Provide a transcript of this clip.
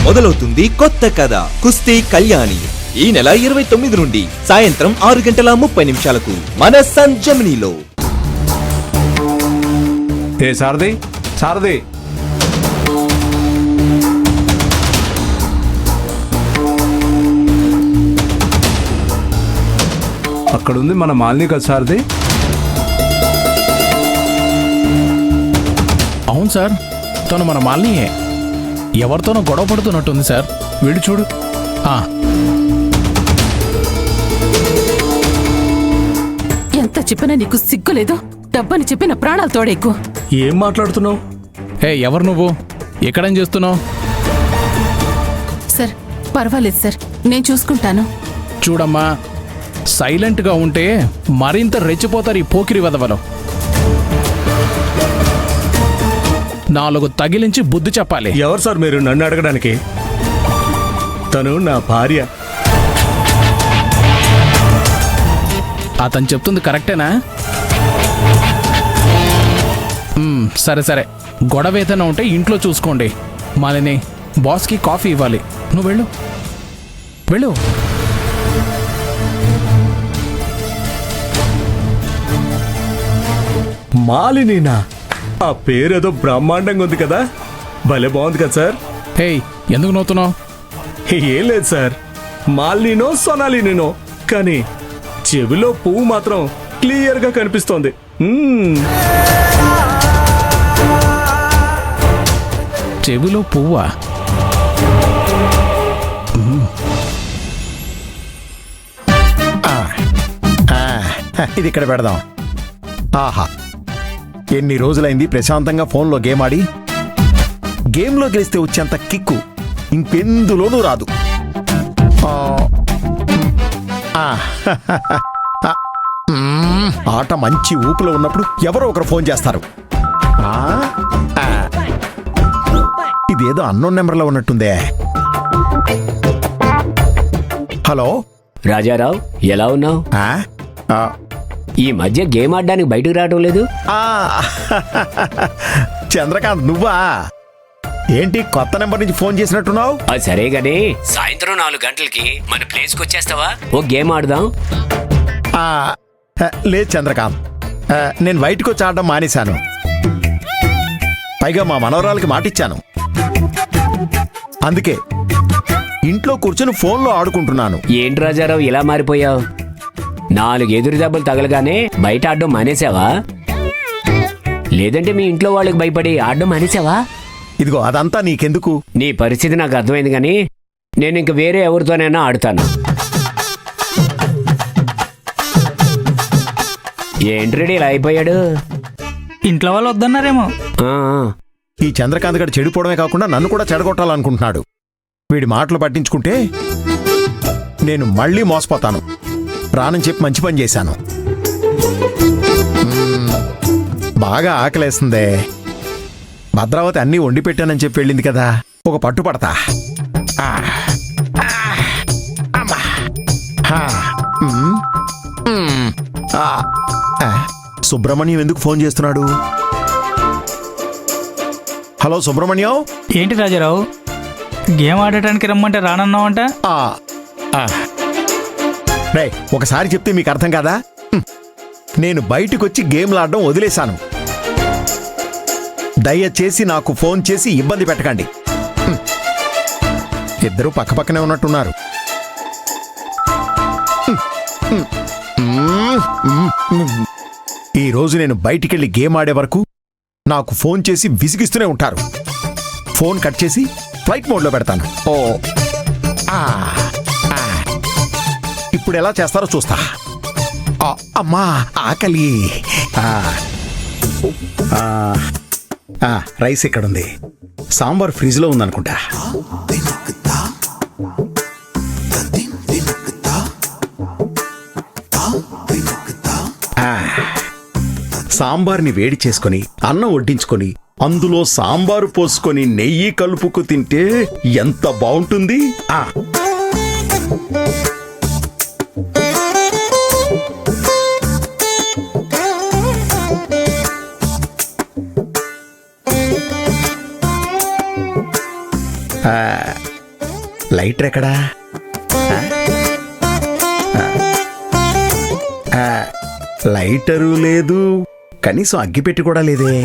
మొదలవుతుంది కొత్త కథ కుస్తీ కళ్యాణి. ఈ నెల 29 నుండి సాయంత్రం 6:30 మన సన్ జెమినీలో. ఏ సారథి సారథి, అక్కడుంది మన మాలిని కదా సారథి? అవును సార్, తను మన మాలినియే. ఎవరితోనో గొడవ పడుతున్నట్టుంది సార్. వీడు చూడు. ఎంత చెప్పినా నీకు సిగ్గులేదు. డబ్బని చెప్పిన ప్రాణాలు తోడేకు. ఏం మాట్లాడుతున్నావు? హే, ఎవరు నువ్వు? ఎక్కడేం చేస్తున్నావు? సార్ పర్వాలేదు సార్, నేను చూసుకుంటాను. చూడమ్మా, సైలెంట్గా ఉంటే మరింత రెచ్చిపోతారు ఈ పోకిరి వెధవలు. 4 తగిలించి బుద్ధి చెప్పాలి. ఎవరు సార్ మీరు నన్ను అడగడానికి? తను నా భార్య. అతను చెప్తుంది కరెక్టేనా? సరే సరే, గొడవ ఏదైనా ఉంటే ఇంట్లో చూసుకోండి. మాలిని, బాస్కి కాఫీ ఇవ్వాలి. నువ్వు వెళ్ళు వెళ్ళు. మాలినీనా? ఆ పేరేదో బ్రహ్మాండంగా ఉంది కదా, భలే బాగుంది కదా సార్. హే, ఎందుకు నవ్వుతున్నావు? ఏం లేదు సార్, మాలినీనో సొనాలినీనో, కానీ చెవిలో పువ్వు మాత్రం క్లియర్గా కనిపిస్తోంది. చెవిలో పువ్వా? ఇది ఇక్కడ పెడదాం. ఆహా, ఎన్ని రోజులైంది ప్రశాంతంగా ఫోన్లో గేమ్ ఆడి. గేమ్లో గెలిస్తే వచ్చేంత కిక్కు ఇంకెందులోనూ రాదు. ఆట మంచి ఊపులో ఉన్నప్పుడు ఎవరో ఒకరు ఫోన్ చేస్తారు. ఇదేదో అన్నోన్ నెంబర్లో ఉన్నట్టుందే. హలో రాజారావు, ఎలా ఉన్నావు? ఈ మధ్య గేమ్ ఆడడానికి బయటకు రావడం లేదు. చంద్రకాంత్, నువ్వా? ఏంటి కొత్త నెంబర్ నుంచి ఫోన్ చేసినట్టున్నావు? సరే గానీ సాయంత్రం 4 గంటలకి మన ప్లేస్కి వచ్చేస్తావా? ఓ గేమ్ ఆడదాం. లేదు చంద్రకాంత్, నేను బయటకు వచ్చి ఆడడం మానేశాను. పైగా మా మనవరాలకి మాటిచ్చాను. అందుకే ఇంట్లో కూర్చొని ఫోన్లో ఆడుకుంటున్నాను. ఏంటి రాజారావు ఇలా మారిపోయావు? 4 ఎదురు దెబ్బలు తగలగానే బయట ఆడడం మానేసావా? లేదంటే మీ ఇంట్లో వాళ్ళకి భయపడి ఆడడం మానేసావా? ఇదిగో అదంతా నీకెందుకు? నీ పరిస్థితి నాకు అర్థమైంది కానీ నేను ఇంక వేరే ఎవరితోనైనా ఆడుతాను. ఏంట్రెడీ ఇలా అయిపోయాడు? ఇంట్లో వాళ్ళు వద్దన్నారేమో. ఈ చంద్రకాంత్ గడు చెడిపోవడమే కాకుండా నన్ను కూడా చెడగొట్టాలనుకుంటున్నాడు. వీడి మాటలు పట్టించుకుంటే నేను మళ్ళీ మోసపోతాను. రానని చెప్పి మంచి పని చేశాను. బాగా ఆకలేస్తుందే. భద్రావతి అన్నీ వండి పెట్టానని చెప్పి వెళ్ళింది కదా, ఒక పట్టు పడతా. సుబ్రహ్మణ్యం ఎందుకు ఫోన్ చేస్తున్నాడు? హలో సుబ్రహ్మణ్యం. ఏంటి రాజారావు, గేమ్ ఆడటానికి రమ్మంటే రానన్నావంట? రే, ఒకసారి చెప్తే మీకు అర్థం కాదా? నేను బయటకు వచ్చి గేమ్లు ఆడడం వదిలేశాను. దయచేసి నాకు ఫోన్ చేసి ఇబ్బంది పెట్టకండి. ఇద్దరూ పక్కపక్కనే ఉన్నట్టున్నారు. ఈ రోజు నేను బయటికెళ్ళి గేమ్ ఆడే వరకు నాకు ఫోన్ చేసి విసిగిస్తూనే ఉంటారు. ఫోన్ కట్ చేసి ఫ్లైట్ మోడ్లో పెడతాను. ఇప్పుడు ఎలా చేస్తారో చూస్తా. అమ్మా ఆకలి. రైస్ ఎక్కడుంది? సాంబార్ ఫ్రిడ్జ్లో ఉందనుకుంటా. సాంబార్ని వేడి చేసుకొని అన్నం వడ్డించుకొని అందులో సాంబారు పోసుకొని నెయ్యి కలుపుకు తింటే ఎంత బాగుంటుంది. లైటర్ ఎక్కడా? లైటరు లేదు, కనీసం అగ్గిపెట్టి కూడా లేదే.